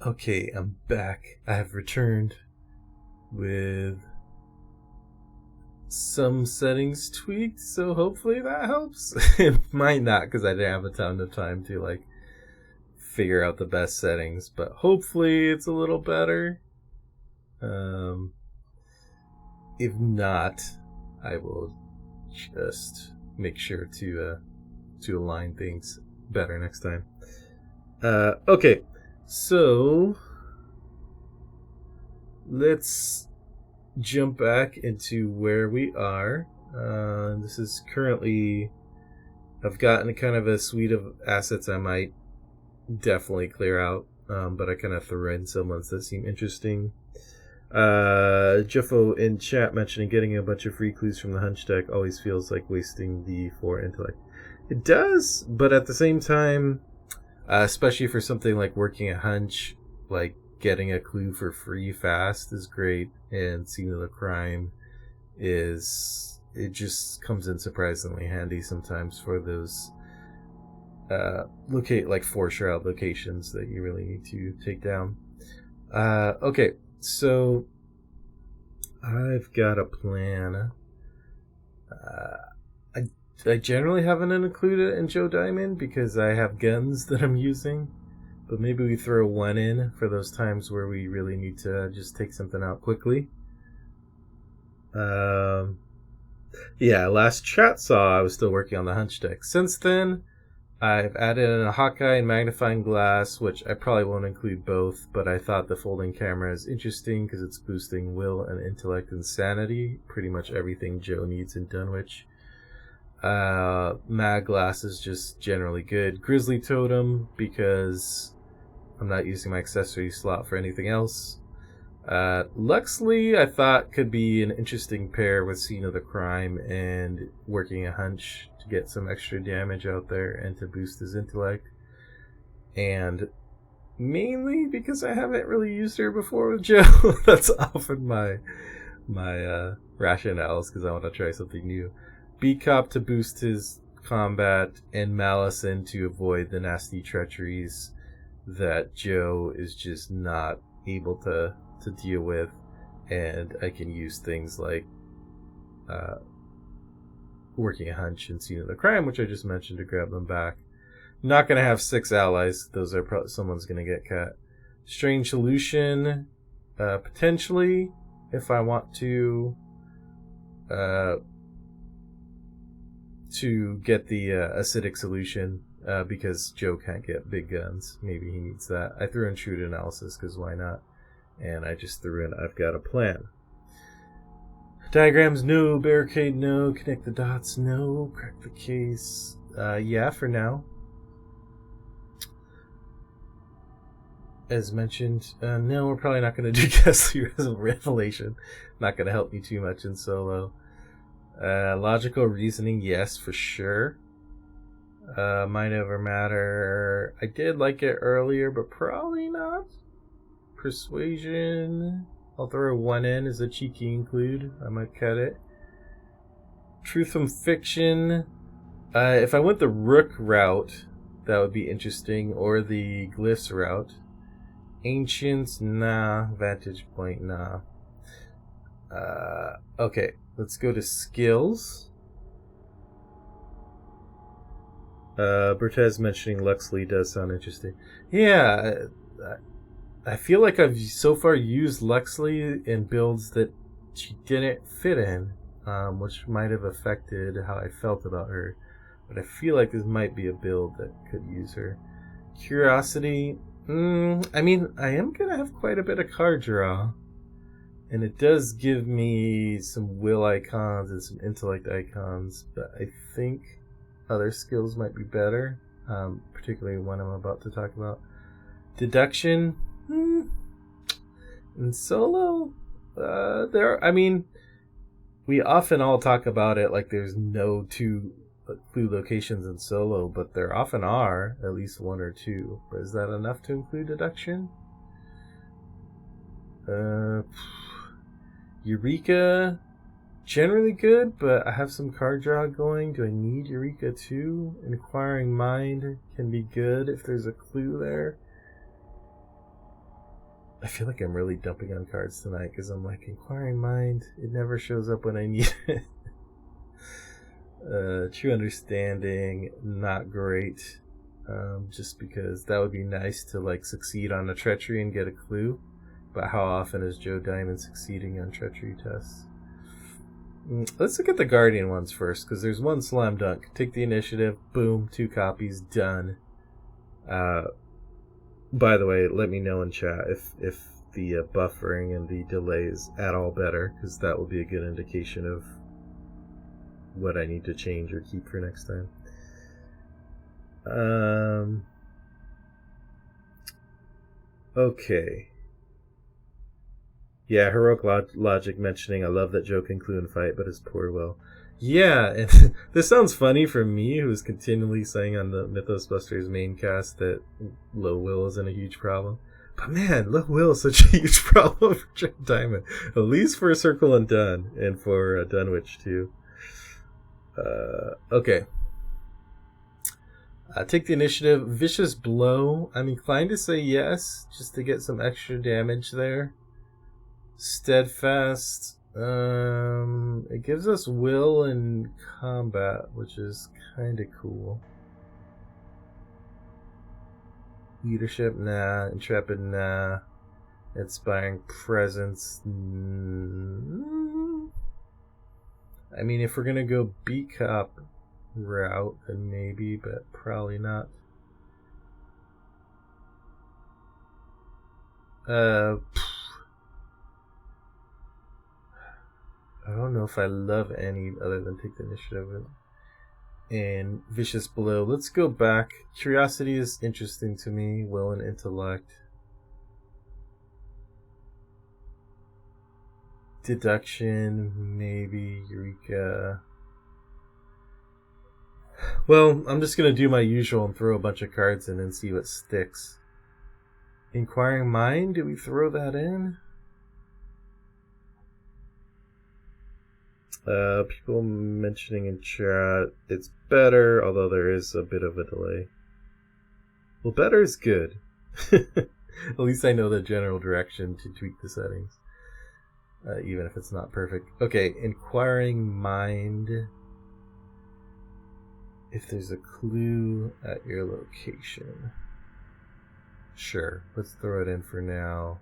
Okay, I'm back. I have returned with some settings tweaked, so hopefully that helps. It might not, because I didn't have a ton of time to figure out the best settings, but hopefully it's a little better. If not, I will just make sure to align things better next time. Okay, so let's jump back into where we are. This is currently, I've gotten kind of a suite of assets I might definitely clear out, but I kind of threw in some ones that seem interesting. Juffo in chat mentioning getting a bunch of free clues from the hunch deck always feels like wasting the 4 intellect. It does, but at the same time, especially for something like working a hunch, like getting a clue for free fast is great, and scene of the crime it just comes in surprisingly handy sometimes for those locate like 4 shroud locations that you really need to take down. Okay, so I've got a plan. I generally haven't included it in Joe Diamond because I have guns that I'm using, but maybe we throw one in for those times where we really need to just take something out quickly. Yeah, last chat saw I was still working on the hunch deck. Since then, I've added in a Hawkeye and magnifying glass, which I probably won't include both, but I thought the folding camera is interesting because it's boosting will and intellect and sanity, pretty much everything Joe needs in Dunwich. Mag glass is just generally good. Grizzly totem because I'm not using my accessory slot for anything else. Luxley I thought could be an interesting pair with Scene of the Crime and working a hunch to get some extra damage out there and to boost his intellect. And mainly because I haven't really used her before with Joe. That's often my rationales, because I want to try something new. B-Cop to boost his combat, and Malison to avoid the nasty treacheries that Joe is just not able to deal with, and I can use things like working a hunch and Scene of the Crime, which I just mentioned, to grab them back. Not going to have 6 allies. Those are probably someone's going to get cut. Strange Solution, potentially, if I want to get the acidic solution, because Joe can't get big guns. Maybe he needs that. I threw in Shrewd Analysis because why not? And I just threw in I've got a plan. Diagrams, no. Barricade, no. Connect the dots, no. Crack the case, yeah, for now. As mentioned, no, we're probably not going to do Ghastly Revelation. Not going to help me too much in solo. Logical reasoning, yes, for sure. Mind over matter, I did like it earlier, but probably not. Persuasion, I'll throw 1 in as a cheeky include. I might cut it. Truth from Fiction, if I went the Rook route, that would be interesting, or the Glyphs route. Ancients, nah. Vantage Point, nah. Okay, let's go to skills. Bertez mentioning Luxley does sound interesting. Yeah, I feel like I've so far used Luxley in builds that she didn't fit in, which might have affected how I felt about her. But I feel like this might be a build that could use her. Curiosity, I mean, I am going to have quite a bit of card draw. And it does give me some will icons and some intellect icons, but I think other skills might be better, particularly one I'm about to talk about. Deduction, in solo, we often all talk about it like there's no 2 clue locations in solo, but there often are at least 1 or 2. But is that enough to include deduction? Eureka, generally good, but I have some card draw going. Do I need Eureka too? Inquiring Mind can be good if there's a clue there. I feel like I'm really dumping on cards tonight because I'm like, Inquiring Mind, it never shows up when I need it. True Understanding, not great. Just because that would be nice to like succeed on a treachery and get a clue. But how often is Joe Diamond succeeding on treachery tests? Let's look at the Guardian ones first, because there's one slam dunk. Take the initiative, boom, 2 copies, done. By the way, let me know in chat if the buffering and the delay is at all better, because that will be a good indication of what I need to change or keep for next time. Okay. Yeah, Heroic Logic mentioning, I love that Joe can clue and fight, but his poor will. Yeah, and this sounds funny for me, who's continually saying on the Mythos Busters main cast that low will isn't a huge problem. But man, low will is such a huge problem for Joe Diamond. At least for Circle and Dun, and for Dunwich too. Okay. Take the initiative. Vicious Blow. I'm inclined to say yes, just to get some extra damage there. Steadfast. It gives us will in combat, which is kind of cool. Leadership, nah. Intrepid, nah. Inspiring Presence. I mean, if we're gonna go beat cop route, then maybe, but probably not. I don't know if I love any other than Take the Initiative and Vicious Blow. Let's go back. Curiosity is interesting to me. Will and Intellect. Deduction, maybe. Eureka. Well, I'm just going to do my usual and throw a bunch of cards in and see what sticks. Inquiring Mind, do we throw that in? People mentioning in chat it's better, although there is a bit of a delay. Well, better is good. At least I know the general direction to tweak the settings, even if it's not perfect. Okay, Inquiring Mind. If there's a clue at your location. Sure, let's throw it in for now.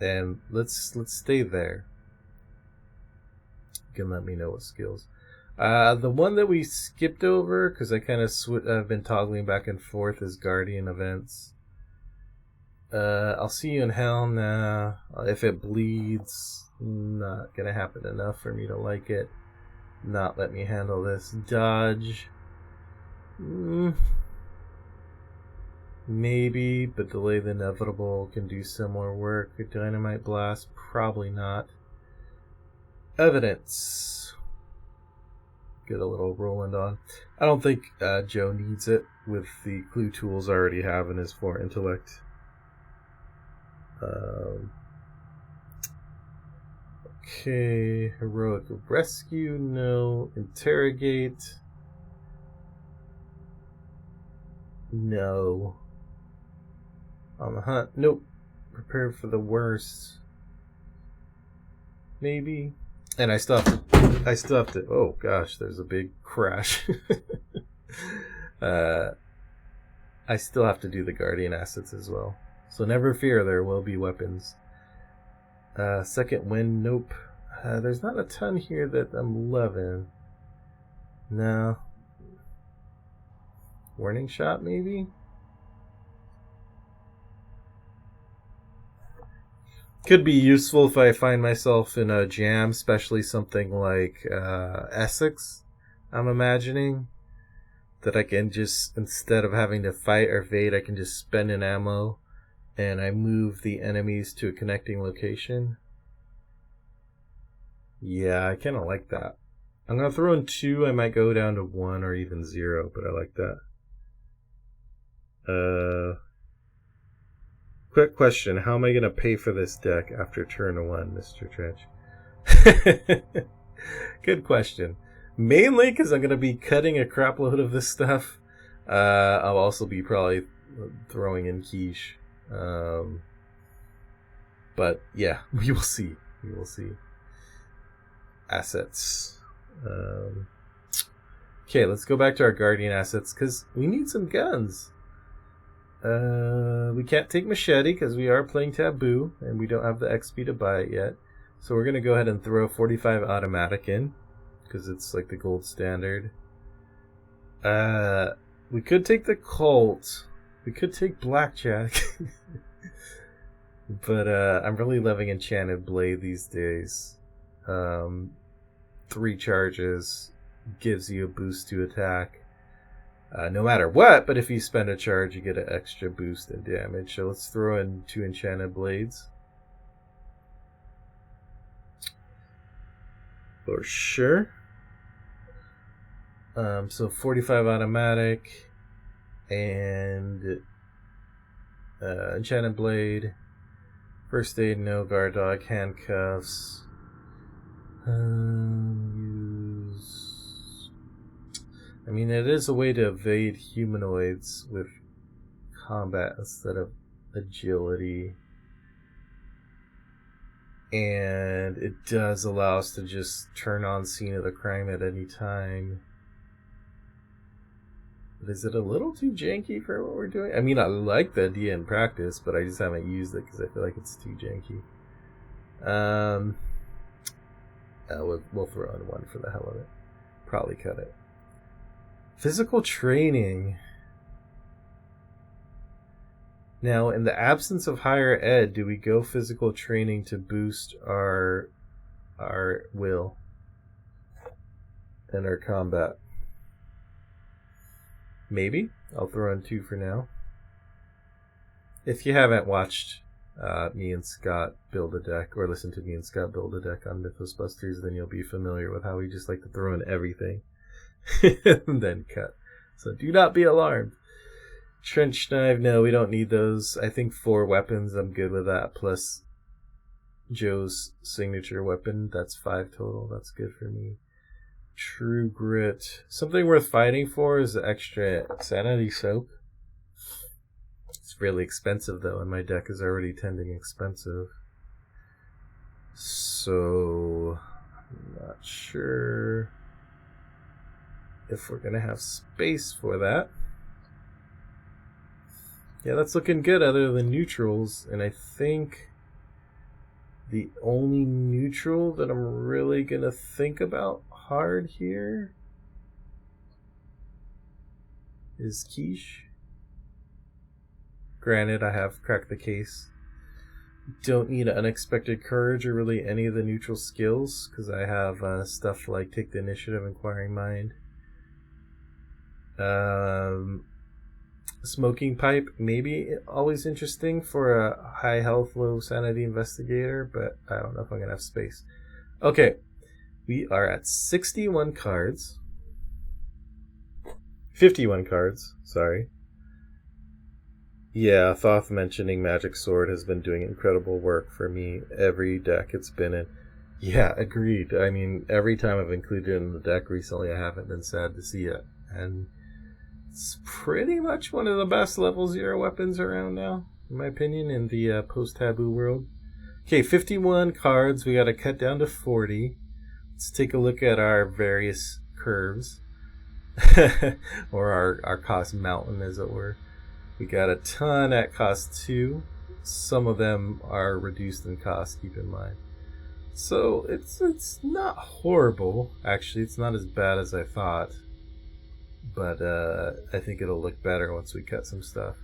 And let's stay there. You can let me know what skills. The one that we skipped over, because I kind of I've been toggling back and forth, is Guardian Events. I'll see you in hell now. If it bleeds, not gonna happen enough for me to like it. Not let me handle this. Dodge. Maybe, but Delay the Inevitable can do similar work. A Dynamite Blast, probably not. Evidence. Get a little Roland on. I don't think Joe needs it with the clue tools I already have in his 4 intellect. Okay, Heroic Rescue, no. Interrogate, no. On the hunt, nope. Prepare for the worst, maybe. And I still have to. Oh gosh, there's a big crash. I still have to do the Guardian assets as well. So never fear, there will be weapons. Second Wind, nope. There's not a ton here that I'm loving. No. Warning Shot, maybe? Could be useful if I find myself in a jam, especially something like Essex, I'm imagining. That I can just, instead of having to fight or evade, I can just spend an ammo and I move the enemies to a connecting location. Yeah, I kind of like that. I'm going to throw in 2. I might go down to 1 or even 0, but I like that. Quick question. How am I going to pay for this deck after turn 1, Mr. Trench? Good question. Mainly because I'm going to be cutting a crap load of this stuff. I'll also be probably throwing in quiche. But yeah, we will see. We will see. Assets. Okay, let's go back to our Guardian assets because we need some guns. We can't take Machete because we are playing Taboo and we don't have the XP to buy it yet. So we're going to go ahead and throw 45 automatic in because it's like the gold standard. We could take the Colt. We could take Blackjack. But I'm really loving Enchanted Blade these days. 3 charges gives you a boost to attack. No matter what, but if you spend a charge, you get an extra boost in damage. So let's throw in 2 Enchanted Blades. For sure. So 45 automatic and Enchanted Blade. First aid, no guard dog, handcuffs. Use. I mean, it is a way to evade humanoids with combat instead of agility. And it does allow us to just turn on scene of the crime at any time. But is it a little too janky for what we're doing? I mean, I like the idea in practice, but I just haven't used it because I feel like it's too janky. We'll throw in 1 for the hell of it. Probably cut it. Physical training. Now, in the absence of higher ed, do we go physical training to boost our will and our combat? Maybe. I'll throw in 2 for now. If you haven't watched me and Scott build a deck, or listen to me and Scott build a deck on Mythosbusters, then you'll be familiar with how we just like to throw in everything and then cut. So do not be alarmed. Trench knife, no, we don't need those. I think 4 weapons, I'm good with that. Plus Joe's signature weapon, that's 5 total. That's good for me. True Grit. Something worth fighting for is the extra Sanity Soap. It's really expensive though, and my deck is already tending expensive. So, I'm not sure if we're going to have space for that. Yeah, that's looking good other than neutrals, and I think the only neutral that I'm really going to think about hard here is Quiche. Granted, I have cracked the case. Don't need Unexpected Courage or really any of the neutral skills because I have stuff like Take the Initiative, Inquiring Mind. Smoking Pipe, maybe always interesting for a high health, low sanity investigator, but I don't know if I'm going to have space. Okay, we are at 61 cards. 51 cards, sorry. Yeah, Thoth mentioning Magic Sword has been doing incredible work for me every deck it's been in. Yeah, agreed. I mean, every time I've included it in the deck recently, I haven't been sad to see it. And it's pretty much one of the best level 0 weapons around now, in my opinion, in the post-taboo world. Okay, 51 cards. We got to cut down to 40. Let's take a look at our various curves. Or our cost mountain, as it were. We got a ton at cost 2. Some of them are reduced in cost, keep in mind. So it's not horrible. Actually, it's not as bad as I thought. But I think it'll look better once we cut some stuff.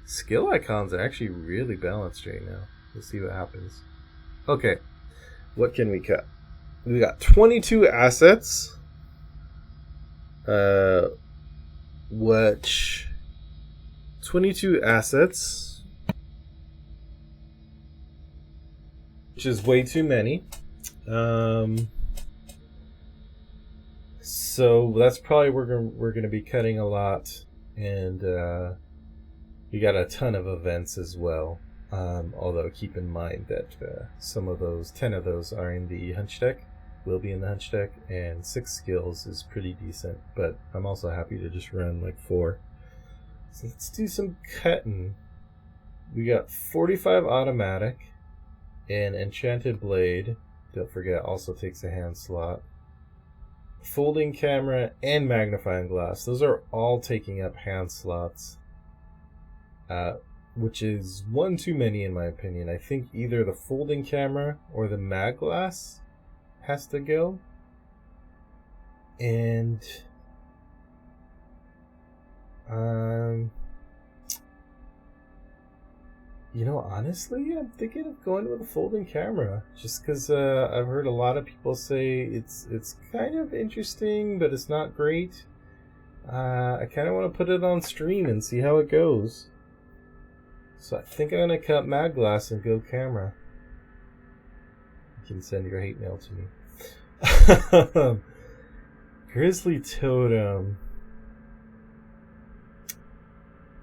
Skill icons are actually really balanced right now. We'll see what happens. Okay, what can we cut? We got 22 assets. Which 22 assets, which is way too many. So that's probably we're gonna be cutting a lot, and we got a ton of events as well. Although keep in mind that some of those, 10 of those are in the hunch deck, will be in the hunch deck, and 6 skills is pretty decent. But I'm also happy to just run like 4. So let's do some cutting. We got 45 automatic. An enchanted blade, don't forget, also takes a hand slot. Folding camera and magnifying glass. Those are all taking up hand slots. Which is one too many in my opinion. I think either the folding camera or the mag glass has to go. And you know, honestly, I'm thinking of going with a folding camera, just because I've heard a lot of people say it's kind of interesting, but it's not great. I kind of want to put it on stream and see how it goes. So I think I'm gonna cut mag glass and go camera. You can send your hate mail to me. Grizzly Totem.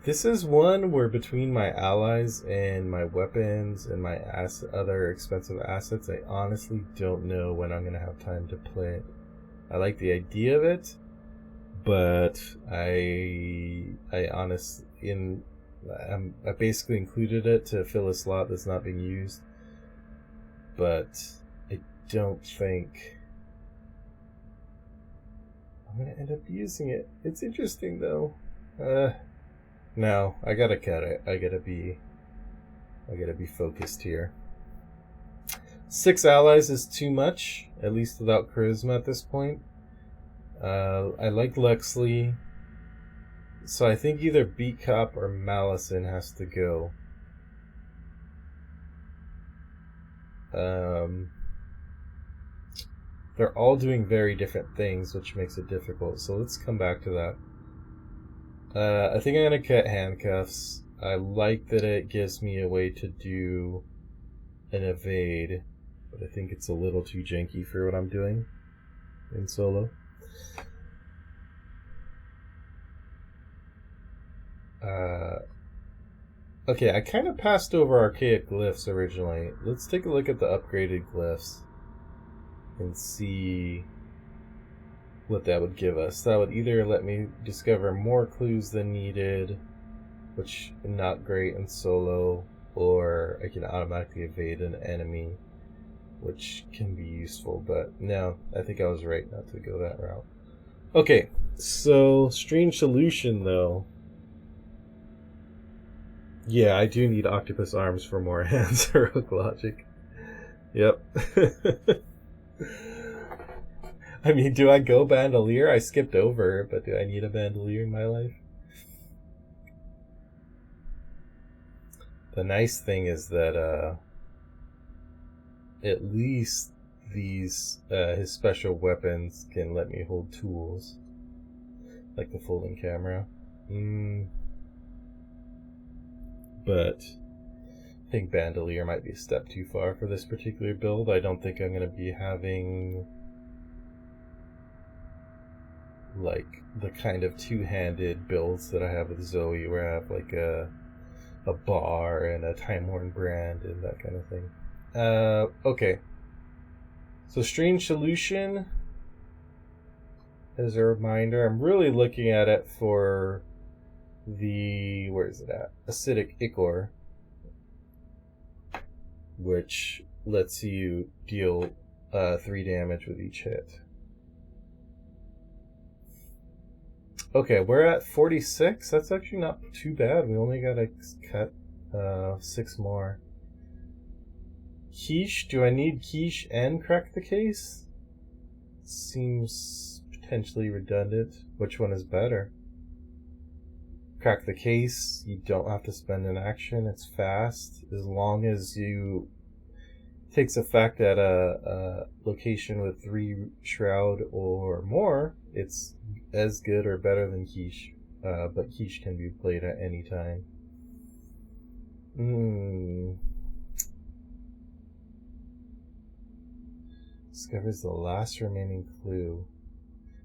This is one where between my allies and my weapons and my other expensive assets, I honestly don't know when I'm going to have time to play it. I like the idea of it, but I basically included it to fill a slot that's not being used, but I don't think I'm going to end up using it. It's interesting though. No, I gotta cut it. I gotta be focused here. 6 allies is too much, at least without charisma at this point. I like Lexley, so I think either Beat Cop or Malison has to go. They're all doing very different things, which makes it difficult. So let's come back to that. I think I'm going to cut handcuffs. I like that it gives me a way to do an evade, but I think it's a little too janky for what I'm doing in solo. Okay, I kind of passed over archaic glyphs originally. Let's take a look at the upgraded glyphs and see what that would give us. That would either let me discover more clues than needed, which not great in solo, or I can automatically evade an enemy, which can be useful, but no, I think I was right not to go that route. Okay, so strange solution though. Yeah, I do need octopus arms for more hands. Heroic logic. Yep. I mean, do I go bandolier? I skipped over, but do I need a bandolier in my life? The nice thing is that at least these his special weapons can let me hold tools, like the folding camera. But I think bandolier might be a step too far for this particular build. I don't think I'm going to be having like the kind of two-handed builds that I have with Zoe, where I have like a bar and a Time Worn brand and that kind of thing. Okay. So strange solution, as a reminder, I'm really looking at it for the, where is it at? Acidic Ichor, which lets you deal 3 damage with each hit. Okay, we're at 46. That's actually not too bad. We only gotta cut 6 more. Quiche, do I need quiche and crack the case? Seems potentially redundant. Which one is better? Crack the case, you don't have to spend an action, it's fast. As long as you takes effect at a location with 3 shroud or more, it's as good or better than quiche. But quiche can be played at any time. Discovers the last remaining clue.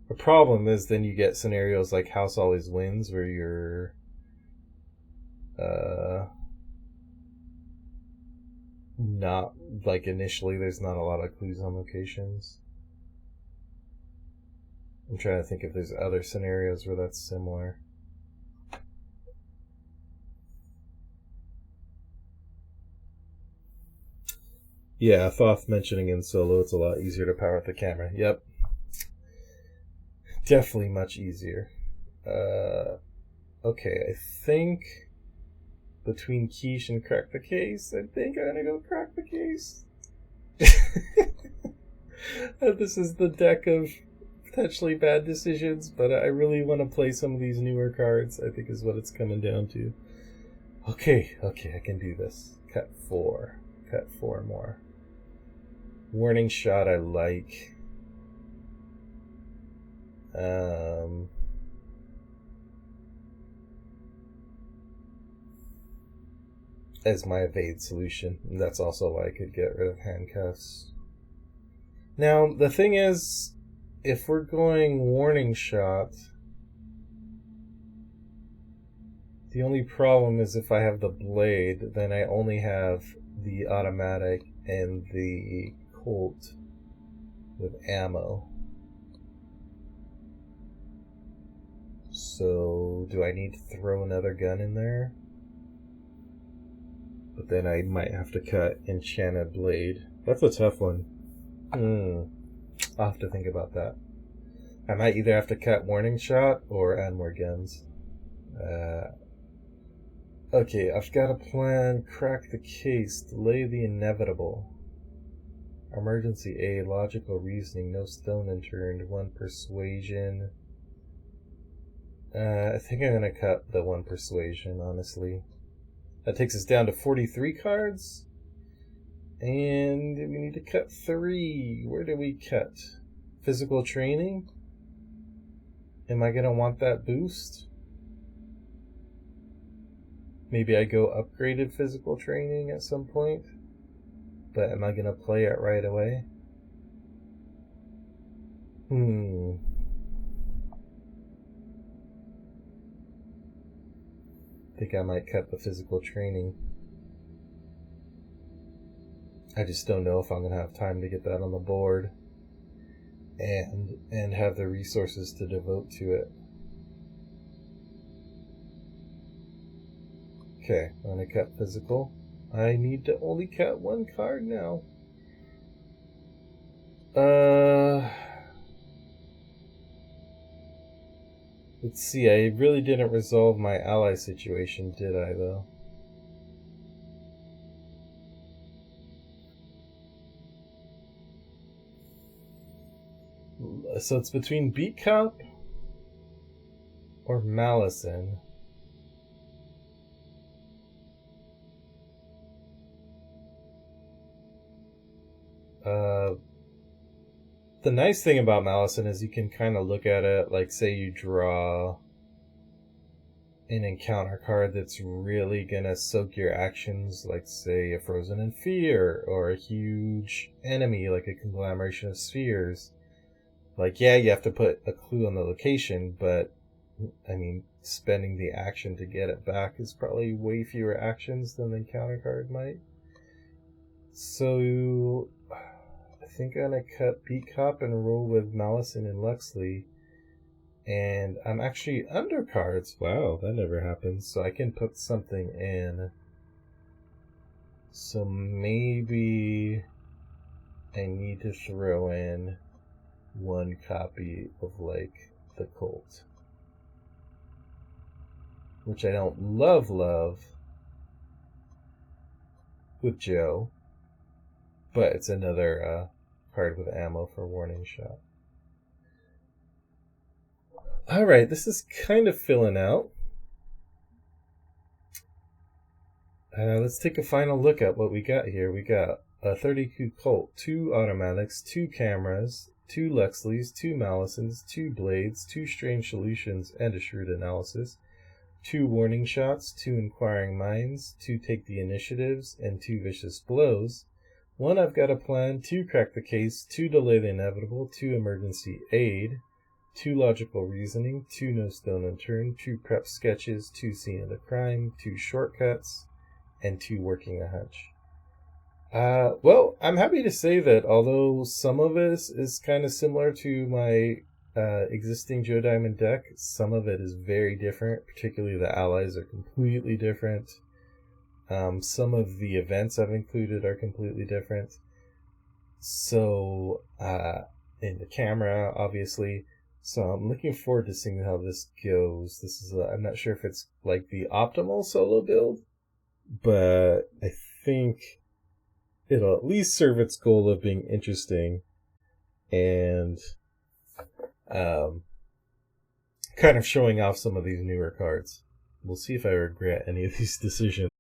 The problem is then you get scenarios like House Always Wins, where you're not, like, initially there's not a lot of clues on locations. I'm trying to think if there's other scenarios where that's similar. Yeah, Thoth mentioning in solo, it's a lot easier to power with the camera. Yep. Definitely much easier. Okay, I think between quiche and crack the case, I think I'm gonna go crack the case. This is the deck of potentially bad decisions, but I really want to play some of these newer cards, I think is what it's coming down to. Okay, I can do this. Cut 4. Cut 4 more. Warning shot I like. As my evade solution. That's also why I could get rid of handcuffs. Now, the thing is, if we're going warning shot, the only problem is if I have the blade, then I only have the automatic and the Colt with ammo. So, do I need to throw another gun in there? But then I might have to cut Enchanted Blade. That's a tough one. I'll have to think about that. I might either have to cut Warning Shot or add more guns. Okay, I've got a plan. Crack the case. Delay the inevitable. Emergency aid. Logical reasoning. No stone unturned. 1 persuasion. I think I'm going to cut the 1 persuasion, honestly. That takes us down to 43 cards. And we need to cut 3. Where do we cut? Physical training? Am I going to want that boost? Maybe I go upgraded physical training at some point. But am I going to play it right away? I think I might cut the physical training. I just don't know if I'm going to have time to get that on the board and have the resources to devote to it. Okay, I'm going to cut physical. I need to only cut 1 card now. Let's see, I really didn't resolve my ally situation, did I, though? So it's between Beat Cop or Malison. The nice thing about Malison is you can kind of look at it like, say you draw an encounter card that's really gonna soak your actions, like say a Frozen in Fear or a huge enemy like a conglomeration of spheres. Like, yeah, you have to put a clue on the location, but I mean, spending the action to get it back is probably way fewer actions than the encounter card might. So I think I'm gonna cut Beat Cop and roll with Malison and Luxley. And I'm actually under cards. Wow, that never happens. So I can put something in. So maybe I need to throw in 1 copy of, like, the Colt. Which I don't love with Joe. But it's another card with ammo for Warning Shot. Alright, this is kind of filling out. Let's take a final look at what we got here. We got a 32 Colt, 2 automatics, 2 cameras, 2 Luxleys, 2 Malisons, 2 blades, 2 strange solutions, and a shrewd analysis, 2 warning shots, 2 inquiring minds, 2 take the initiatives, and 2 vicious blows. 1 I've got a plan, 2 crack the case, 2 delay the inevitable, 2 emergency aid, 2 logical reasoning, 2 no stone unturned, 2 prep sketches, 2 scene of the crime, 2 shortcuts, and 2 working a hunch. Well, I'm happy to say that although some of this is kind of similar to my existing Joe Diamond deck, some of it is very different. Particularly the allies are completely different. Some of the events I've included are completely different. So, in the camera, obviously. So I'm looking forward to seeing how this goes. This is, I'm not sure if it's like the optimal solo build, but I think it'll at least serve its goal of being interesting and um, kind of showing off some of these newer cards. We'll see if I regret any of these decisions.